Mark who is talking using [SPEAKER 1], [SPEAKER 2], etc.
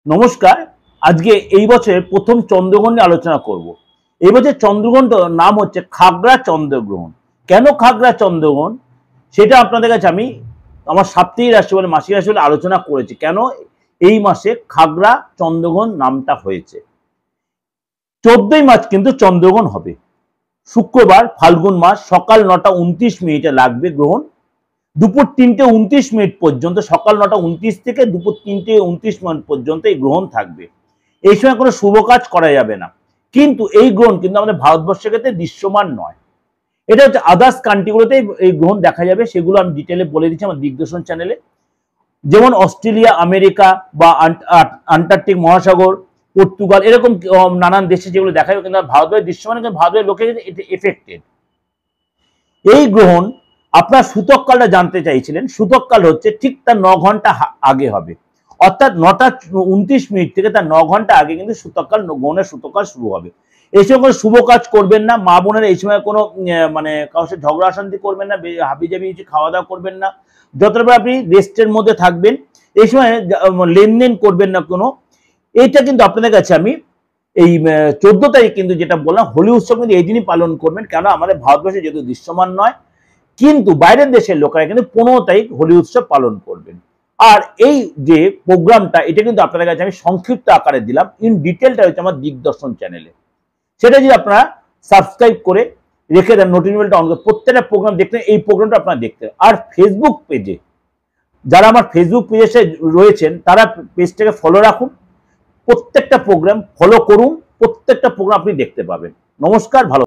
[SPEAKER 1] নমস্কার। আজকে এই বছরের প্রথম চন্দ্রগ্রহণ নিয়ে আলোচনা করব। এই বছর চন্দ্রগ্রহণটার নাম হচ্ছে খাগড়া চন্দ্রগ্রহণ। কেন খাগড়া চন্দ্রগ্রহণ সেটা আপনাদের কাছে আমি আমার সাপ্তাহিক রাশি বলে মাসিক রাশি বলে আলোচনা করেছি। কেন এই মাসে খাগড়া চন্দ্রগ্রহণ নামটা হয়েছে। 14ই মার্চ কিন্তু চন্দ্রগ্রহণ হবে। শুক্রবার ফাল্গুন মাস সকাল 9:29 লাগবে গ্রহণ। দুপুর 3:29 পর্যন্ত, সকাল 9:29 থেকে দুপুর 3:29 পর্যন্ত এই গ্রহণ থাকবে। এই সময় কোনো শুভ কাজ করা যাবে না। কিন্তু এই গ্রহণ কিন্তু আমাদের ভারতবর্ষের ক্ষেত্রে দৃশ্যমান নয়। এটা হচ্ছে আদার্স কান্ট্রিগুলোতে এই গ্রহণ দেখা যাবে, সেগুলো আমি ডিটেলে বলে দিচ্ছি আমার দিগদর্শন চ্যানেলে। যেমন অস্ট্রেলিয়া, আমেরিকা বা আন্টার্কটিক মহাসাগর, পর্তুগাল, এরকম নানান দেশে যেগুলো দেখা যাবে, কিন্তু ভারতবর্ষের দৃশ্যমান, কিন্তু ভারতের লোকে এফেক্টেড। এই গ্রহণ আপনার সূতক কালটা জানতে চাইছিলেন। সূতক কাল হচ্ছে ঠিক তার 9 ঘন্টা আগে হবে, অর্থাৎ 9:29 থেকে তার 9 ঘন্টা আগে কিন্তু সূতককাল, গ্রহণের সূতককাল শুরু হবে। এই সময় কোনো শুভ কাজ করবেন না। মা বোনেরা এই সময় কোনো মানে কারোর সাথে ঝগড়া অশান্তি করবেন না, হাবিজাবি খাওয়া দাওয়া করবেন না। যতটা আপনি রেস্টের মধ্যে থাকবেন, এই সময় লেনদেন করবেন না কোনো। এইটা কিন্তু আপনাদের কাছে আমি এই 14 তারিখ কিন্তু যেটা বললাম, হোলি উৎসব কিন্তু এই দিনই পালন করবেন। কেন আমাদের ভারতবর্ষে যেহেতু দৃশ্যমান নয়, কিন্তু বাইরের দেশের লোকেরা কিন্তু 15 তারিখ হোলি উৎসব পালন করবেন। আর এই যে প্রোগ্রামটা, এটা কিন্তু আপনাদের কাছে আমি সংক্ষিপ্ত আকারে দিলাম। ইন ডিটেলটা হচ্ছে আমার দিগদর্শন চ্যানেলে। সেটা যদি আপনারা সাবস্ক্রাইব করে রেখে দেন, নোটিফিকেশনটা অন করে প্রত্যেকটা প্রোগ্রাম দেখতে, এই প্রোগ্রামটা আপনারা দেখতে। আর ফেসবুক পেজে যারা আমার ফেসবুক পেজে রয়েছেন, তারা পেজটাকে ফলো রাখুন, প্রত্যেকটা প্রোগ্রাম ফলো করুন, প্রত্যেকটা প্রোগ্রাম আপনি দেখতে পাবেন। নমস্কার, ভালো।